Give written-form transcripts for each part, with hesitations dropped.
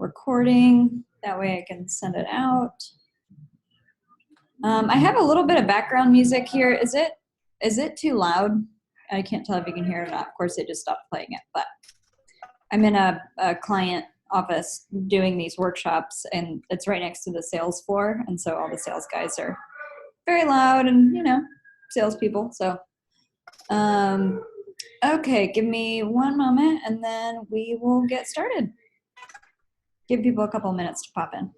recording. That way I can send it out. I have a little bit of background music here. Is it too loud? I can't tell if you can hear it or not. Of course, they just stopped playing it, but I'm in a client office doing these workshops, and it's right next to the sales floor. And so all the sales guys are very loud and, salespeople. So, okay, give me one moment and then we will get started. Give people a couple minutes to pop in.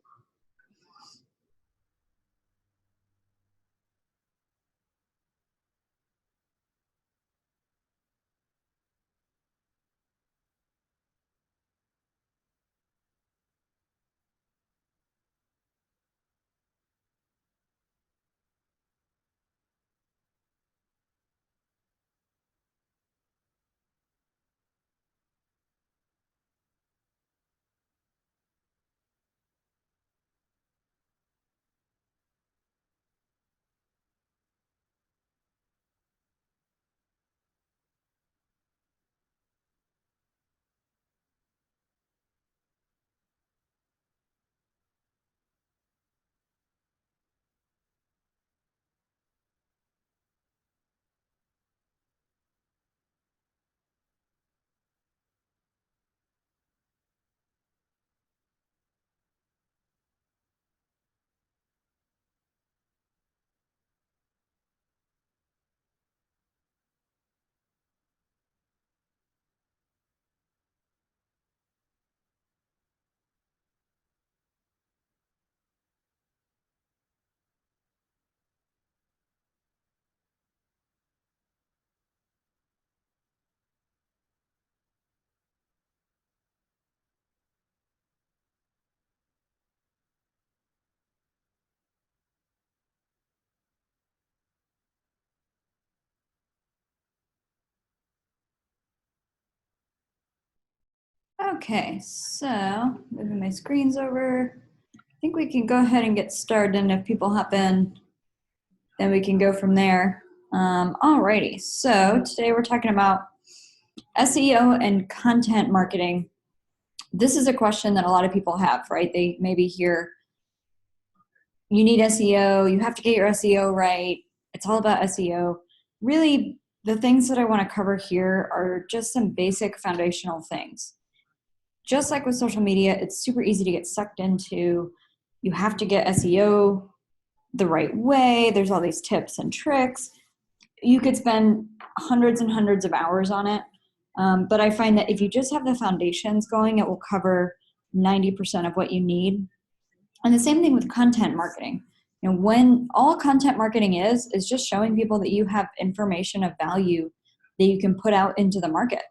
Okay, so moving my screens over. I think we can go ahead and get started, and if people hop in, then we can go from there. Alrighty, so today we're talking about SEO and content marketing. This is a question that a lot of people have, right? They maybe hear, you need SEO, you have to get your SEO right, it's all about SEO. Really, the things that I want to cover here are just some basic foundational things. Just like with social media, it's super easy to get sucked into, you have to get SEO the right way, there's all these tips and tricks. You could spend hundreds and hundreds of hours on it, but I find that if you just have the foundations going, it will cover 90% of what you need. And the same thing with content marketing. When all content marketing is just showing people that you have information of value that you can put out into the market.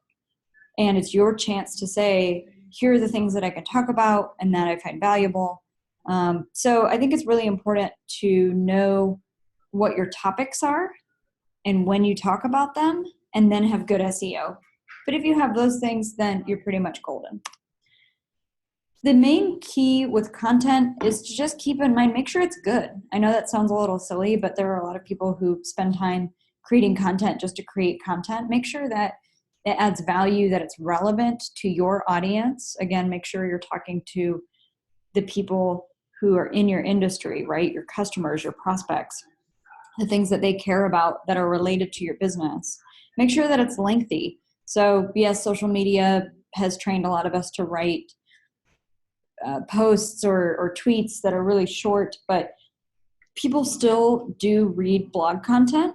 And it's your chance to say, here are the things that I can talk about and that I find valuable. So I think it's really important to know what your topics are and when you talk about them, and then have good SEO. But if you have those things, then you're pretty much golden. The main key with content is to just keep in mind, make sure it's good. I know that sounds a little silly, but there are a lot of people who spend time creating content just to create content. Make sure that it adds value, that it's relevant to your audience. Again, make sure you're talking to the people who are in your industry, right? Your customers, your prospects, the things that they care about that are related to your business. Make sure that it's lengthy. So yes, social media has trained a lot of us to write posts or tweets that are really short, but people still do read blog content.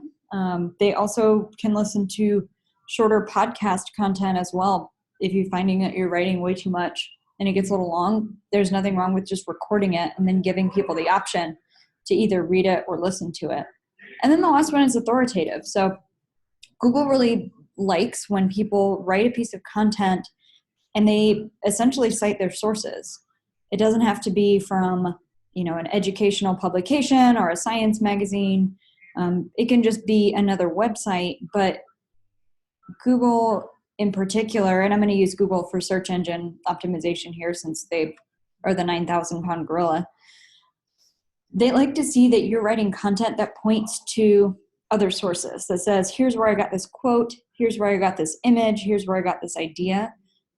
They also can listen to shorter podcast content as well. If you're finding that you're writing way too much and it gets a little long, there's nothing wrong with just recording it and then giving people the option to either read it or listen to it. And then the last one is authoritative. So Google really likes when people write a piece of content and they essentially cite their sources. It doesn't have to be from, an educational publication or a science magazine. It can just be another website, but Google in particular, and I'm going to use Google for search engine optimization here since they are the 9,000-pound gorilla. They like to see that you're writing content that points to other sources, that says, here's where I got this quote, here's where I got this image, here's where I got this idea.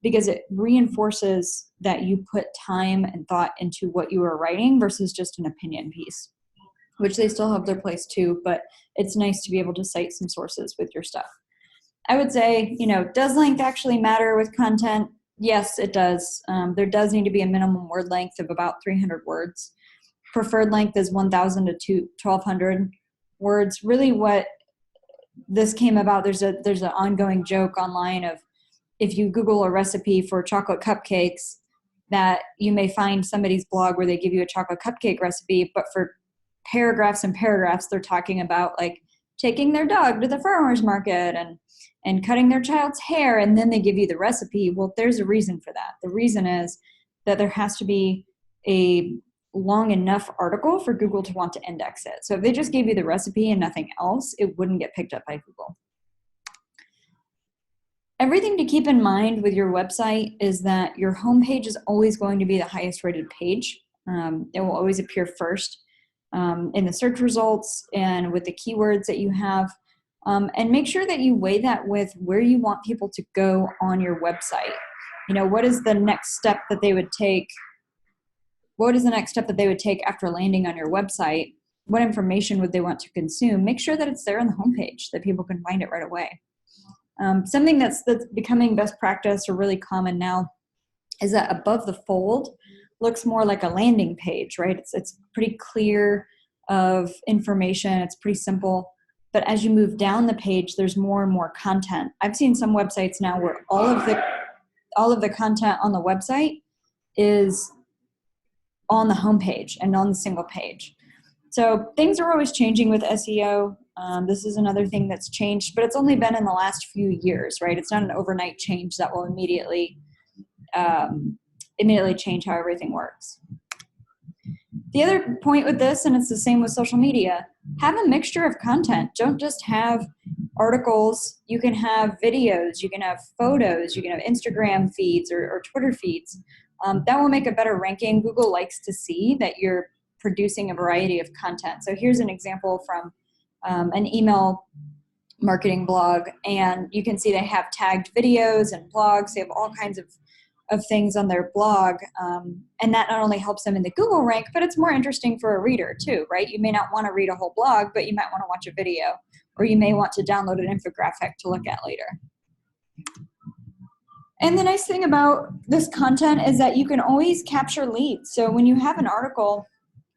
because it reinforces that you put time and thought into what you are writing versus just an opinion piece, which they still have their place too, but it's nice to be able to cite some sources with your stuff. I would say, does length actually matter with content? Yes, it does. There does need to be a minimum word length of about 300 words. Preferred length is 1,000 to 1,200 words. Really what this came about, there's an ongoing joke online of, if you Google a recipe for chocolate cupcakes, that you may find somebody's blog where they give you a chocolate cupcake recipe, but for paragraphs and paragraphs, they're talking about like taking their dog to the farmer's market and cutting their child's hair, and then they give you the recipe. Well, there's a reason for that. The reason is that there has to be a long enough article for Google to want to index it. So if they just gave you the recipe and nothing else, it wouldn't get picked up by Google. Everything to keep in mind with your website is that your homepage is always going to be the highest rated page. It will always appear first in the search results and with the keywords that you have. And make sure that you weigh that with where you want people to go on your website. What is the next step that they would take? What is the next step that they would take after landing on your website? What information would they want to consume? Make sure that it's there on the homepage, that people can find it right away. Something that's becoming best practice or really common now is that above the fold looks more like a landing page, right? It's pretty clear of information. It's pretty simple. But as you move down the page, there's more and more content. I've seen some websites now where all of the content on the website is on the homepage and on the single page. So things are always changing with SEO. This is another thing that's changed, but it's only been in the last few years, right? It's not an overnight change that will immediately change how everything works. The other point with this, and it's the same with social media, have a mixture of content. Don't just have articles. You can have videos, you can have photos, you can have Instagram feeds or Twitter feeds. That will make a better ranking. Google likes to see that you're producing a variety of content. So here's an example from an email marketing blog, and you can see they have tagged videos and blogs. They have all kinds of things on their blog, and that not only helps them in the Google rank, but it's more interesting for a reader too, right? You may not want to read a whole blog, but you might want to watch a video, or you may want to download an infographic to look at later. And the nice thing about this content is that you can always capture leads. So when you have an article,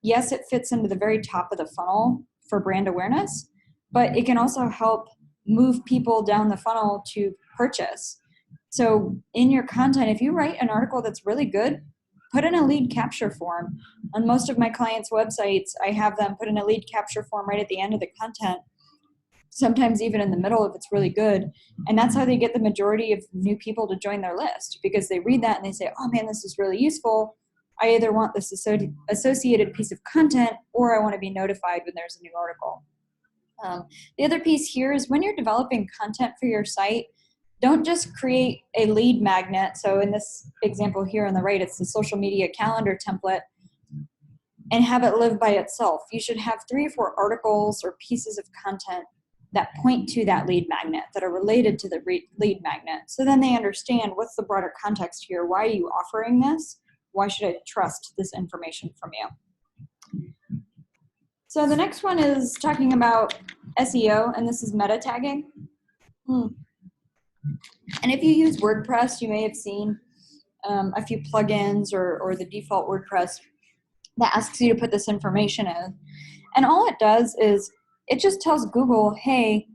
yes, it fits into the very top of the funnel for brand awareness, but it can also help move people down the funnel to purchase. So in your content, if you write an article that's really good, put in a lead capture form. On most of my clients' websites, I have them put in a lead capture form right at the end of the content, sometimes even in the middle if it's really good. And that's how they get the majority of new people to join their list, because they read that and they say, oh man, this is really useful. I either want this associated piece of content, or I want to be notified when there's a new article. The other piece here is when you're developing content for your site, don't just create a lead magnet. So in this example here on the right, it's the social media calendar template, and have it live by itself. You should have 3 or 4 articles or pieces of content that point to that lead magnet, that are related to the lead magnet. So then they understand, what's the broader context here? Why are you offering this? Why should I trust this information from you? So the next one is talking about SEO, and this is meta tagging. And if you use WordPress, you may have seen a few plugins or the default WordPress that asks you to put this information in. And all it does is it just tells Google, hey,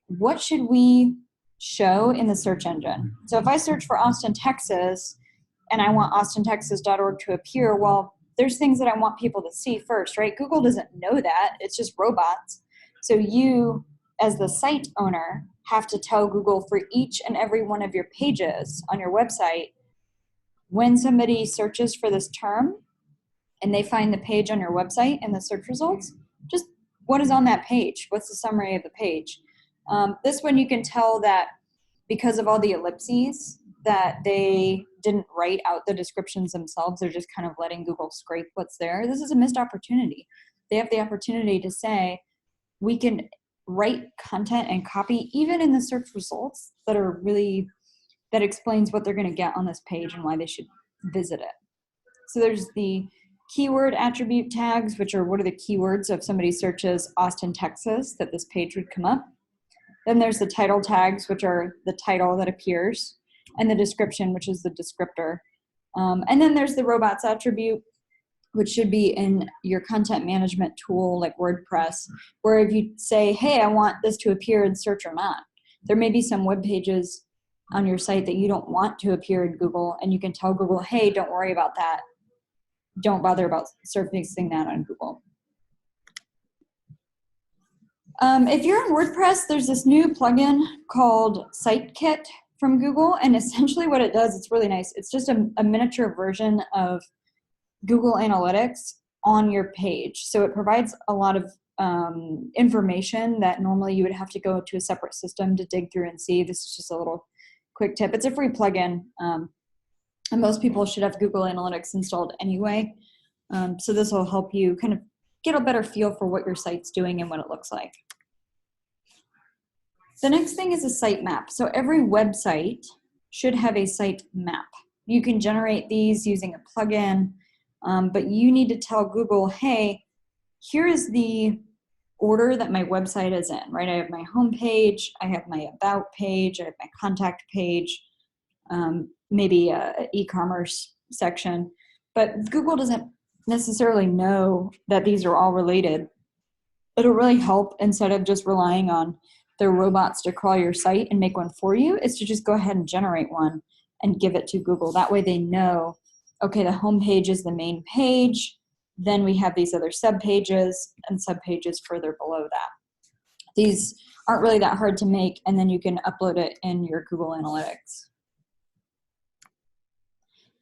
what should we show in the search engine? So if I search for Austin, Texas, and I want austintexas.org to appear, well, there's things that I want people to see first, right? Google doesn't know that. It's just robots. So you, as the site owner, have to tell Google for each and every one of your pages on your website, when somebody searches for this term and they find the page on your website in the search results, just what is on that page? What's the summary of the page? This one you can tell that because of all the ellipses, that they didn't write out the descriptions themselves. They're just kind of letting Google scrape what's there. This is a missed opportunity. They have the opportunity to say, we can write content and copy even in the search results that are really that explains what they're going to get on this page and why they should visit it. So there's the keyword attribute tags, which are what are the keywords. So if somebody searches Austin, Texas, that this page would come up. Then there's the title tags, which are the title that appears, and the description, which is the descriptor. And then there's the robots attribute, which should be in your content management tool like WordPress, where if you say, hey, I want this to appear in search or not, there may be some web pages on your site that you don't want to appear in Google, and you can tell Google, hey, don't worry about that. Don't bother about surfacing that on Google. If you're in WordPress, there's this new plugin called Sitekit from Google, and essentially what it does, it's really nice. It's just a miniature version of Google Analytics on your page. So it provides a lot of information that normally you would have to go to a separate system to dig through and see. This is just a little quick tip. It's a free plugin, and most people should have Google Analytics installed anyway. So this will help you kind of get a better feel for what your site's doing and what it looks like. The next thing is a site map. So every website should have a site map. You can generate these using a plugin, but you need to tell Google, hey, here is the order that my website is in, right? I have my home page, I have my about page, I have my contact page, maybe an e-commerce section. But Google doesn't necessarily know that these are all related. It'll really help, instead of just relying on their robots to crawl your site and make one for you, is to just go ahead and generate one and give it to Google. That way they know, okay, the home page is the main page, then we have these other subpages and subpages further below that. These aren't really that hard to make, and then you can upload it in your Google Analytics.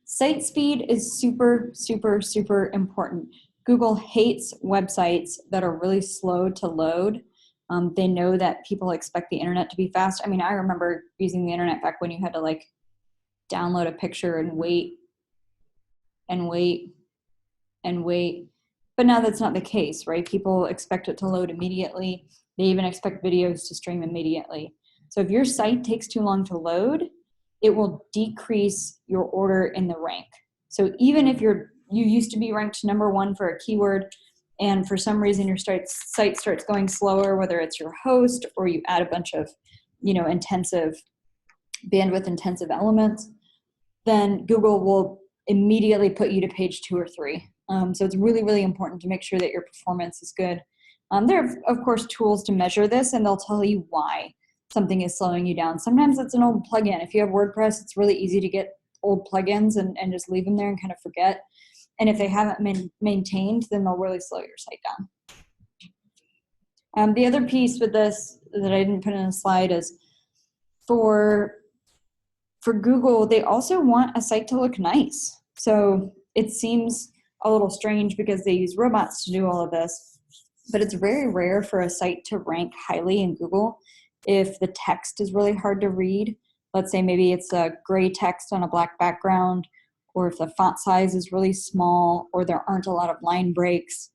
Site speed is super, super, super important. Google hates websites that are really slow to load. They know that people expect the internet to be fast. I mean, I remember using the internet back when you had to like download a picture and wait and wait and wait. But now that's not the case, right? People expect it to load immediately. They even expect videos to stream immediately. So if your site takes too long to load, it will decrease your order in the rank. So even if you used to be ranked #1 for a keyword, and for some reason your site starts going slower, whether it's your host or you add a bunch of, bandwidth intensive elements, then Google will immediately put you to page 2 or 3. So it's really, really important to make sure that your performance is good. There are, of course, tools to measure this, and they'll tell you why something is slowing you down. Sometimes it's an old plugin. If you have WordPress, it's really easy to get old plugins and just leave them there and kind of forget. And if they haven't been maintained, then they'll really slow your site down. The other piece with this that I didn't put in a slide is for Google, they also want a site to look nice. So it seems a little strange because they use robots to do all of this, but it's very rare for a site to rank highly in Google if the text is really hard to read. Let's say maybe it's a gray text on a black background, or if the font size is really small, or there aren't a lot of line breaks.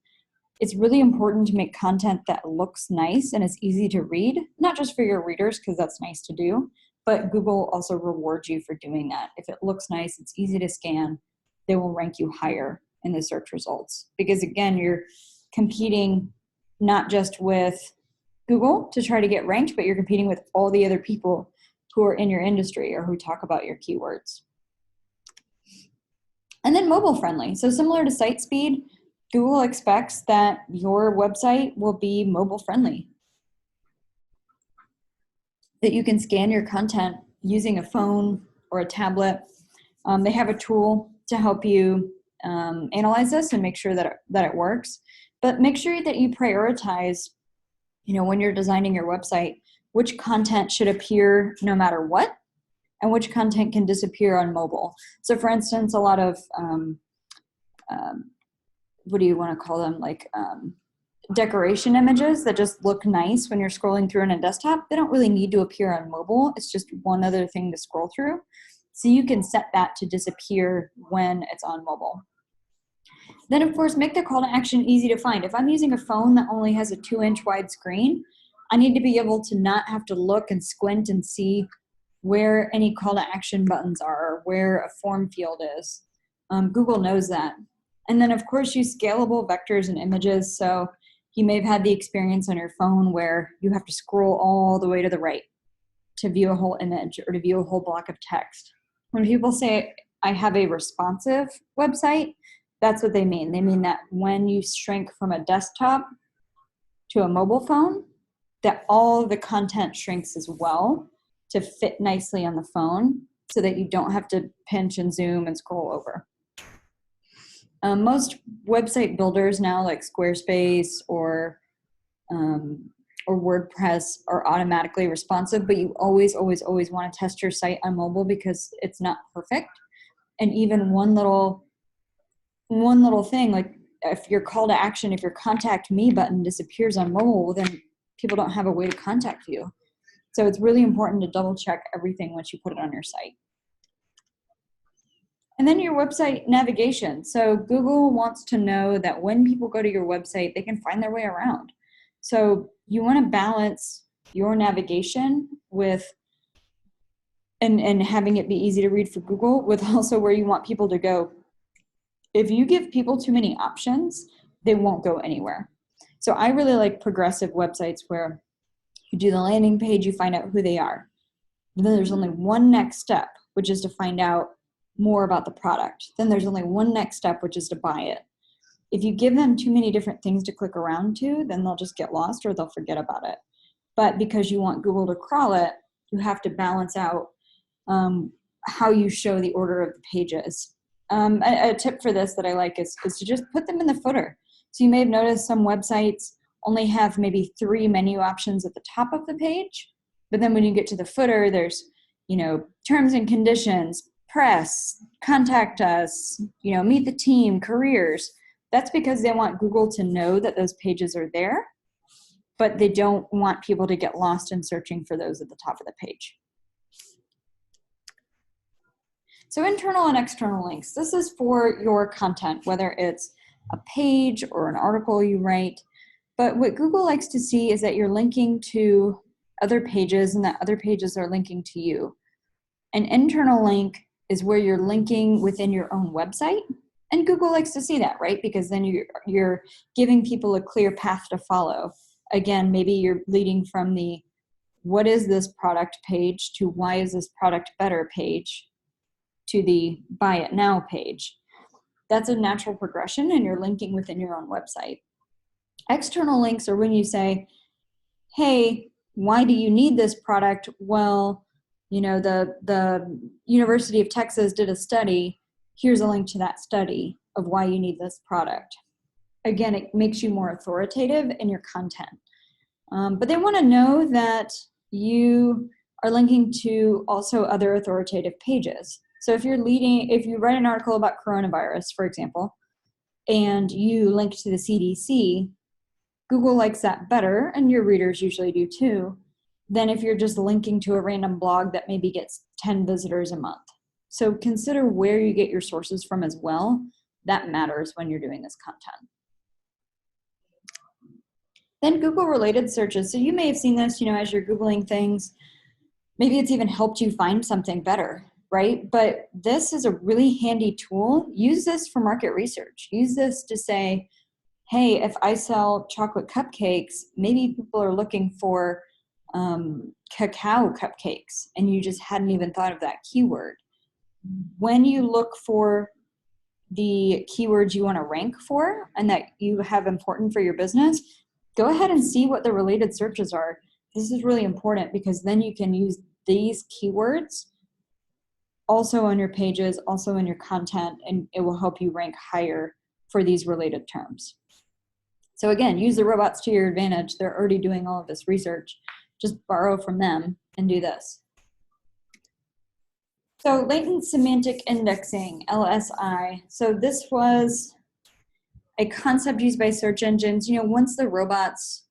It's really important to make content that looks nice and is easy to read, not just for your readers, because that's nice to do, but Google also rewards you for doing that. If it looks nice, it's easy to scan, they will rank you higher in the search results. Because again, you're competing not just with Google to try to get ranked, but you're competing with all the other people who are in your industry or who talk about your keywords. And then mobile friendly. So similar to site speed, Google expects that your website will be mobile friendly, that you can scan your content using a phone or a tablet. They have a tool to help you analyze this and make sure that it works. But make sure that you prioritize, when you're designing your website, which content should appear no matter what, and which content can disappear on mobile. So for instance, a lot of, what do you want to call them? Like decoration images that just look nice when you're scrolling through on a desktop, they don't really need to appear on mobile. It's just one other thing to scroll through. So you can set that to disappear when it's on mobile. Then of course, make the call to action easy to find. If I'm using a phone that only has a 2-inch wide screen, I need to be able to not have to look and squint and see where any call to action buttons are, where a form field is. Google knows that. And then of course use scalable vectors and images. So you may have had the experience on your phone where you have to scroll all the way to the right to view a whole image or to view a whole block of text. When people say, I have a responsive website, that's what they mean. They mean that when you shrink from a desktop to a mobile phone, that all the content shrinks as well to fit nicely on the phone so that you don't have to pinch and zoom and scroll over. Most website builders now, like Squarespace or WordPress, are automatically responsive, but you always want to test your site on mobile because it's not perfect. And even one little thing, like if your call to action, if your contact me button disappears on mobile, then people don't have a way to contact you. So it's really important to double check everything once you put it on your site. And then your website navigation. So Google wants to know that when people go to your website, they can find their way around. So you want to balance your navigation with and having it be easy to read for Google with also where you want people to go. If you give people too many options, they won't go anywhere. So I really like progressive websites where you do the landing page, you find out who they are. And then there's only one next step, which is to find out more about the product. Then there's only one next step, which is to buy it. If you give them too many different things to click around to, then they'll just get lost or they'll forget about it. But because you want Google to crawl it, you have to balance out how you show the order of the pages. A tip for this that I like is to just put them in the footer. So you may have noticed some websites only have maybe 3 menu options at the top of the page, but then when you get to the footer, there's, terms and conditions, press, contact us, meet the team, careers. That's because they want Google to know that those pages are there, but they don't want people to get lost in searching for those at the top of the page. So internal and external links. This is for your content, whether it's a page or an article you write. But what Google likes to see is that you're linking to other pages and that other pages are linking to you. An internal link is where you're linking within your own website. And Google likes to see that, right? Because then you're giving people a clear path to follow. Again, maybe you're leading from the what is this product page to why is this product better page to the buy it now page. That's a natural progression and you're linking within your own website. External links are when you say, hey, why do you need this product? Well, the University of Texas did a study. Here's a link to that study of why you need this product. Again, it makes you more authoritative in your content. But they want to know that you are linking to also other authoritative pages. So if you write an article about coronavirus, for example, and you link to the CDC, Google likes that better, and your readers usually do too, than if you're just linking to a random blog that maybe gets 10 visitors a month. So consider where you get your sources from as well. That matters when you're doing this content. Then Google related searches. So you may have seen this, as you're Googling things, maybe it's even helped you find something better, right? But this is a really handy tool. Use this for market research. Use this to say, hey, if I sell chocolate cupcakes, maybe people are looking for cacao cupcakes, and you just hadn't even thought of that keyword. When you look for the keywords you want to rank for and that you have important for your business, go ahead and see what the related searches are. This is really important because then you can use these keywords also on your pages, also in your content, and it will help you rank higher for these related terms. So again, use the robots to your advantage. They're already doing all of this research. Just borrow from them and do this. So latent semantic indexing, LSI. So this was a concept used by search engines. Once the robots,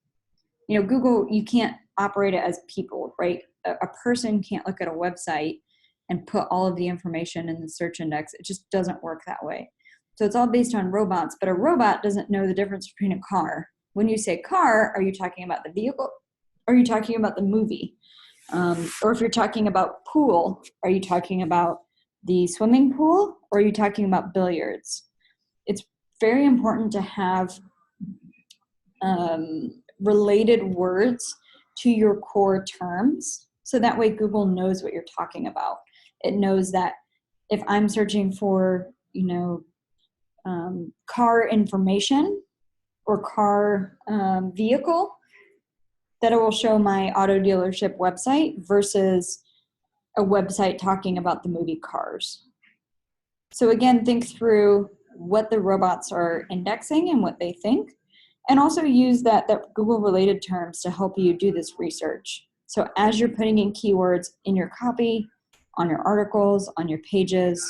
Google, you can't operate it as people, right? A person can't look at a website and put all of the information in the search index. It just doesn't work that way. So it's all based on robots, but a robot doesn't know the difference between a car. When you say car, are you talking about the vehicle? Or are you talking about the movie? Or if you're talking about pool, are you talking about the swimming pool or are you talking about billiards? It's very important to have related words to your core terms, so that way Google knows what you're talking about. It knows that if I'm searching for, car information or car vehicle, that it will show my auto dealership website versus a website talking about the movie Cars. So again, think through what the robots are indexing and what they think, and also use that Google related terms to help you do this research. So as you're putting in keywords in your copy, on your articles, on your pages,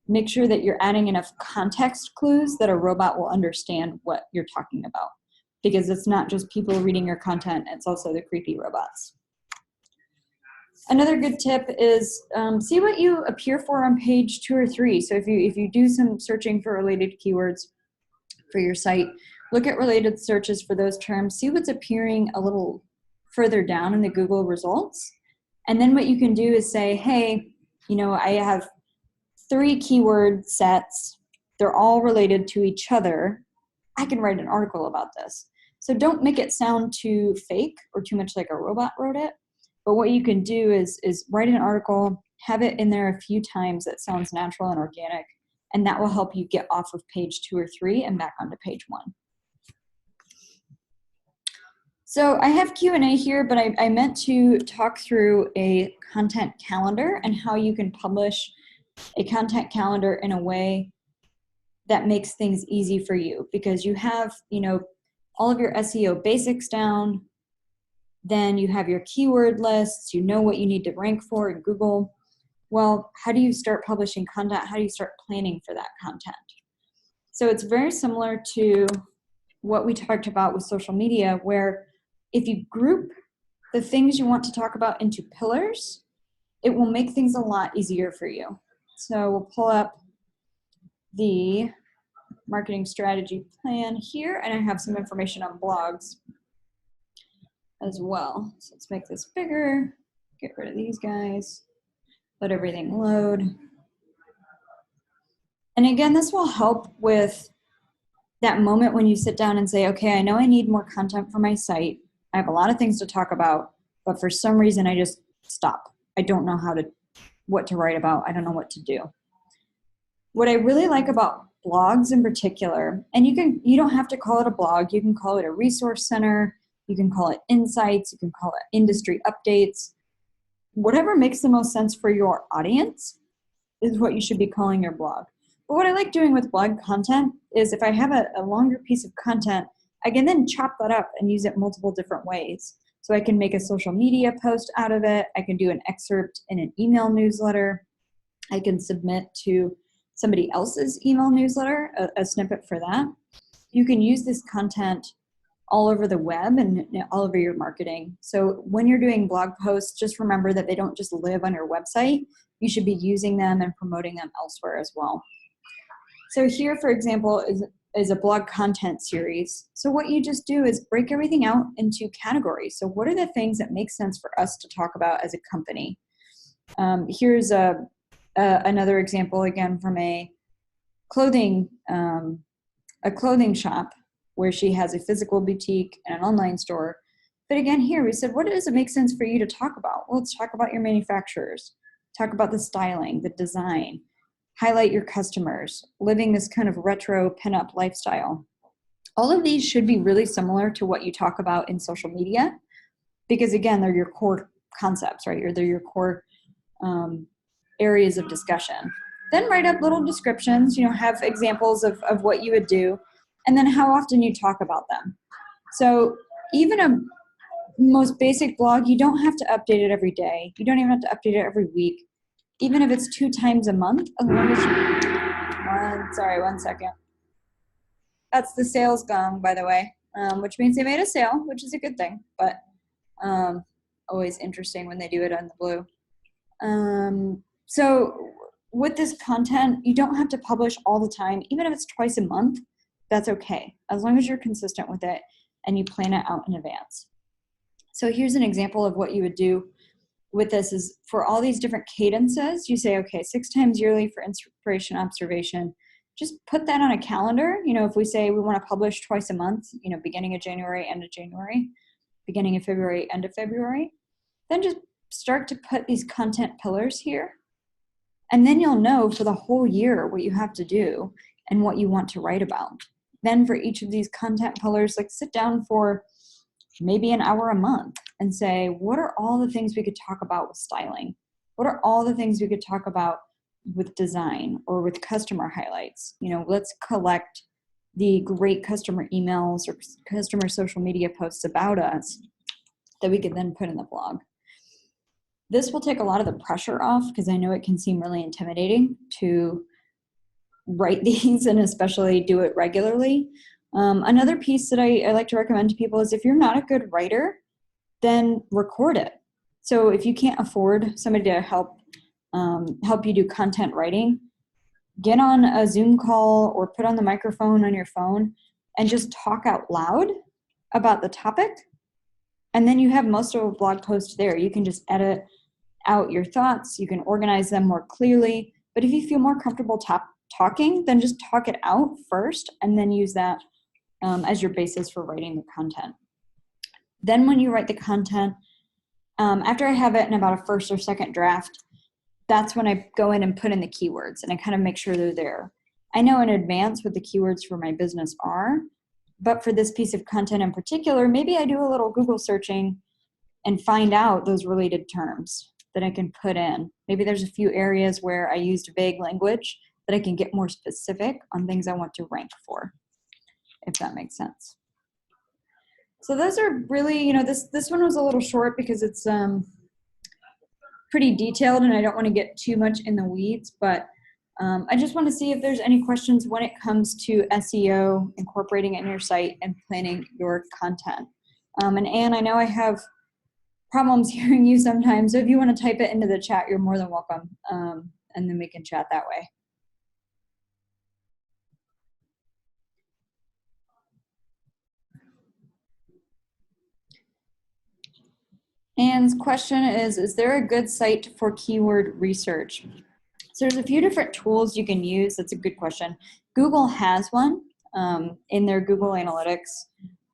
make sure that you're adding enough context clues that a robot will understand what you're talking about. Because it's not just people reading your content, it's also the creepy robots. Another good tip is see what you appear for on page 2 or 3. So if you do some searching for related keywords for your site, look at related searches for those terms, see what's appearing a little further down in the Google results. And then what you can do is say, hey, I have 3 keyword sets. They're all related to each other. I can write an article about this. So don't make it sound too fake or too much like a robot wrote it. But what you can do is write an article, have it in there a few times that sounds natural and organic, and that will help you get off of page 2 or 3 and back onto page 1. So I have Q&A here, but I meant to talk through a content calendar and how you can publish a content calendar in a way that makes things easy for you, because you have, all of your SEO basics down, then you have your keyword lists, you know what you need to rank for in Google. Well, how do you start publishing content? How do you start planning for that content? So it's very similar to what we talked about with social media, where if you group the things you want to talk about into pillars, it will make things a lot easier for you. So we'll pull up the marketing strategy plan here, and I have some information on blogs as well. So let's make this bigger, get rid of these guys, let everything load. And again, this will help with that moment when you sit down and say, okay, I know I need more content for my site. I have a lot of things to talk about, but for some reason I just stop. I don't know what to write about. I don't know what to do. What I really like about blogs in particular, and you don't have to call it a blog, you can call it a resource center, you can call it insights, you can call it industry updates. Whatever makes the most sense for your audience is what you should be calling your blog. But what I like doing with blog content is if I have a longer piece of content, I can then chop that up and use it multiple different ways. So I can make a social media post out of it. I can do an excerpt in an email newsletter. I can submit to somebody else's email newsletter, a snippet for that. You can use this content all over the web and all over your marketing. So when you're doing blog posts, just remember that they don't just live on your website. You should be using them and promoting them elsewhere as well. So here, for example, is a blog content series. So what you just do is break everything out into categories. So what are the things that make sense for us to talk about as a company? Here's another example, again, from a clothing shop where she has a physical boutique and an online store. But again, here we said, what does it make sense for you to talk about? Well, let's talk about your manufacturers, talk about the styling, the design, highlight your customers, living this kind of retro pinup lifestyle. All of these should be really similar to what you talk about in social media, because again, they're your core concepts, right? Or they're your core areas of discussion. Then write up little descriptions, have examples of what you would do, and then how often you talk about them. So even a most basic blog, you don't have to update it every day. You don't even have to update it every week. Even if it's 2 times a month, as long as one second. That's the sales gong, by the way, which means they made a sale, which is a good thing, but always interesting when they do it on the blue. So with this content, you don't have to publish all the time. Even if it's twice a month, that's okay, as long as you're consistent with it and you plan it out in advance. So here's an example of what you would do with this is for all these different cadences, you say, okay, 6 times yearly for inspiration observation. Just put that on a calendar. You know, if we say we want to publish twice a month, you know, beginning of January, end of January, beginning of February, end of February, then just start to put these content pillars here. And then you'll know for the whole year what you have to do and what you want to write about. Then for each of these content pillars, like sit down for maybe an hour a month and say, what are all the things we could talk about with styling? What are all the things we could talk about with design or with customer highlights? You know, let's collect the great customer emails or customer social media posts about us that we could then put in the blog. This will take a lot of the pressure off because I know it can seem really intimidating to write these and especially do it regularly. Another piece that I like to recommend to people is if you're not a good writer, then record it. So if you can't afford somebody to help you do content writing, get on a Zoom call or put on the microphone on your phone and just talk out loud about the topic. And then you have most of a blog post there. You can just edit out your thoughts. You can organize them more clearly. But if you feel more comfortable talking, then just talk it out first and then use that as your basis for writing the content. Then when you write the content, after I have it in about a first or second draft, that's when I go in and put in the keywords and I kind of make sure they're there. I know in advance what the keywords for my business are, but for this piece of content in particular, maybe I do a little Google searching and find out those related terms that I can put in. Maybe there's a few areas where I used vague language that I can get more specific on things I want to rank for, if that makes sense. So those are really, you know, this one was a little short because it's pretty detailed and I don't want to get too much in the weeds, but I just want to see if there's any questions when it comes to SEO, incorporating it in your site and planning your content. And Anne, I know I have problems hearing you sometimes, so if you want to type it into the chat, you're more than welcome, and then we can chat that way. Anne's question is there a good site for keyword research? So there's a few different tools you can use. That's a good question. Google has one in their Google Analytics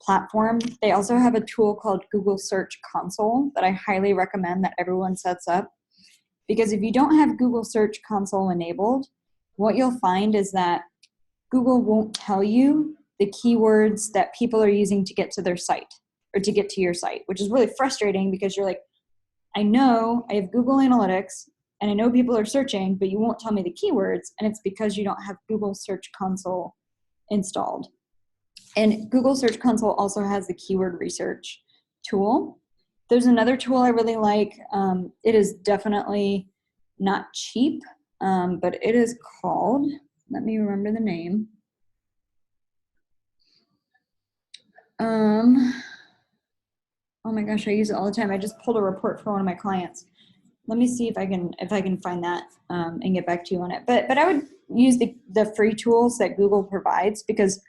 platform. They also have a tool called Google Search Console that I highly recommend that everyone sets up. Because if you don't have Google Search Console enabled, what you'll find is that Google won't tell you the keywords that people are using to get to their site or to get to your site, which is really frustrating because you're like, I know I have Google Analytics and I know people are searching, but you won't tell me the keywords, and it's because you don't have Google Search Console installed. And Google Search Console also has the keyword research tool. There's another tool I really like. It is definitely not cheap, but it is called, let me remember the name. Oh my gosh, I use it all the time. I just pulled a report for one of my clients. Let me see if I can find that and get back to you on it. But I would use the free tools that Google provides because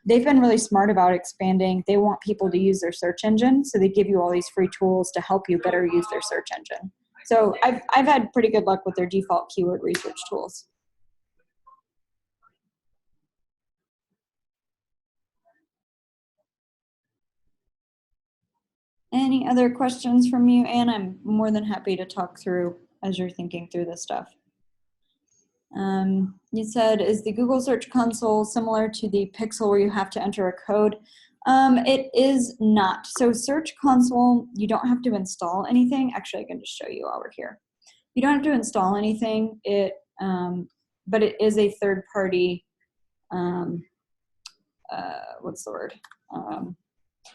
they've been really smart about expanding. They want people to use their search engine, so they give you all these free tools to help you better use their search engine. So I've had pretty good luck with their default keyword research tools. Any other questions from you, Anne? I'm more than happy to talk through as you're thinking through this stuff. You said, is the Google Search Console similar to the Pixel where you have to enter a code? It is not. So Search Console, you don't have to install anything. Actually, I can just show you while we're here. You don't have to install anything. But it is a third-party, what's the word?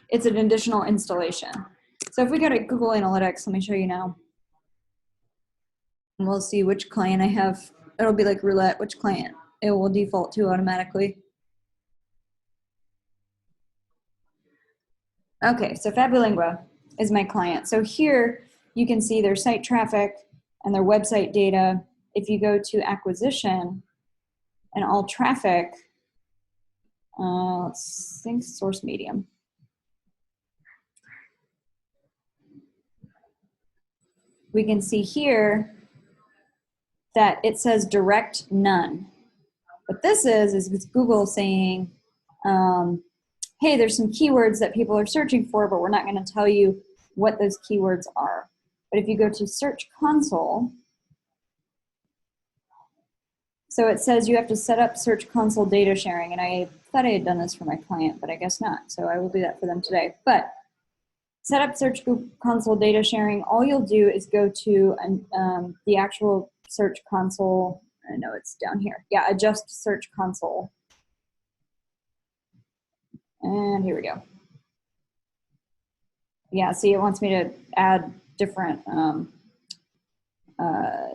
It's an additional installation. So if we go to Google Analytics, let me show you now. And we'll see which client I have. It'll be like roulette, which client it will default to automatically. Okay, so Fabulingua is my client. So here you can see their site traffic and their website data. If you go to acquisition and all traffic, let's think source medium. we can see here that it says direct none. What this is it's Google saying, hey, there's some keywords that people are searching for, but we're not going to tell you what those keywords are. But if you go to Search Console, so it says you have to set up Search Console data sharing, and I thought I had done this for my client, but I guess not. So I will do that for them today. But set up Search Console data sharing. All you'll do is go to the actual Search Console. I know it's down here. Yeah, adjust Search Console. And here we go. Yeah, see, it wants me to add different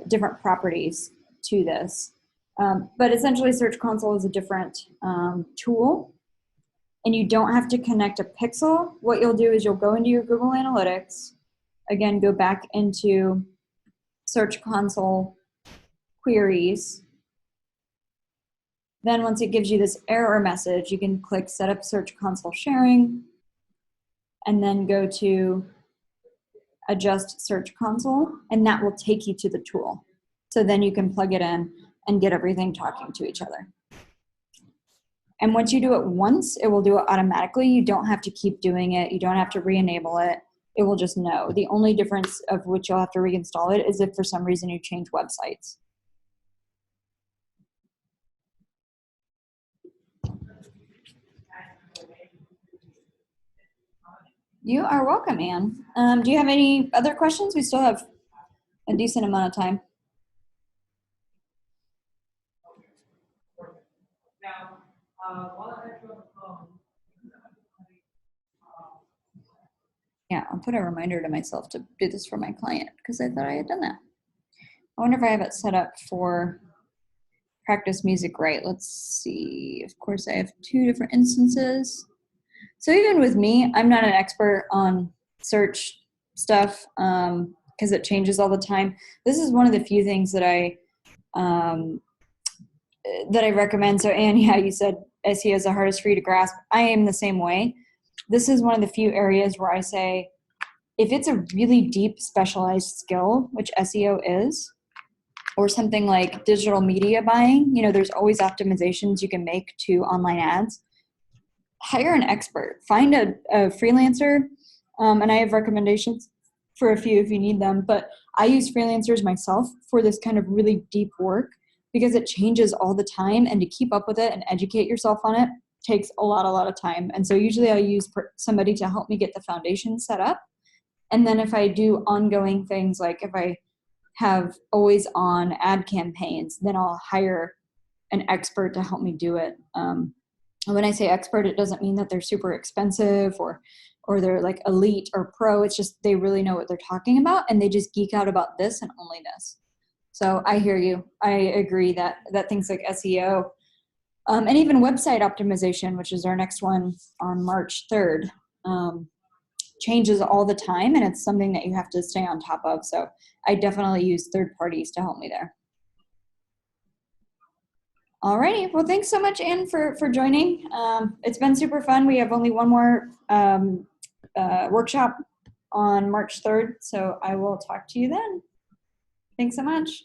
different properties to this. But essentially, Search Console is a different tool, and you don't have to connect a pixel. What you'll do is you'll go into your Google Analytics, again, go back into Search Console queries. Then once it gives you this error message, you can click Set up Search Console Sharing, and then go to Adjust Search Console, and that will take you to the tool. So then you can plug it in and get everything talking to each other. And once you do it once, it will do it automatically. You don't have to keep doing it. You don't have to re-enable it. It will just know. The only difference of which you'll have to reinstall it is if for some reason you change websites. You are welcome, Anne. Do you have any other questions? We still have a decent amount of time. Yeah, I'll put a reminder to myself to do this for my client because I thought I had done that. I wonder if I have it set up for practice music right. Let's see. Of course, I have 2 different instances. So even with me, I'm not an expert on search stuff because it changes all the time. This is one of the few things that I recommend. So Anne, yeah, you said SEO is the hardest for you to grasp. I am the same way. This is one of the few areas where I say, if it's a really deep specialized skill, which SEO is, or something like digital media buying, you know, there's always optimizations you can make to online ads. Hire an expert, find a freelancer, and I have recommendations for a few if you need them, but I use freelancers myself for this kind of really deep work because it changes all the time, and to keep up with it and educate yourself on it takes a lot of time. And so usually I use somebody to help me get the foundation set up. And then if I do ongoing things, like if I have always on ad campaigns, then I'll hire an expert to help me do it. When I say expert, it doesn't mean that they're super expensive or they're like elite or pro. It's just they really know what they're talking about, and they just geek out about this and only this. So I hear you. I agree that things like SEO and even website optimization, which is our next one on March 3rd, changes all the time, and it's something that you have to stay on top of. So I definitely use third parties to help me there. Alrighty, well, thanks so much, Anne, for joining. It's been super fun. We have only one more workshop on March 3rd, so I will talk to you then. Thanks so much.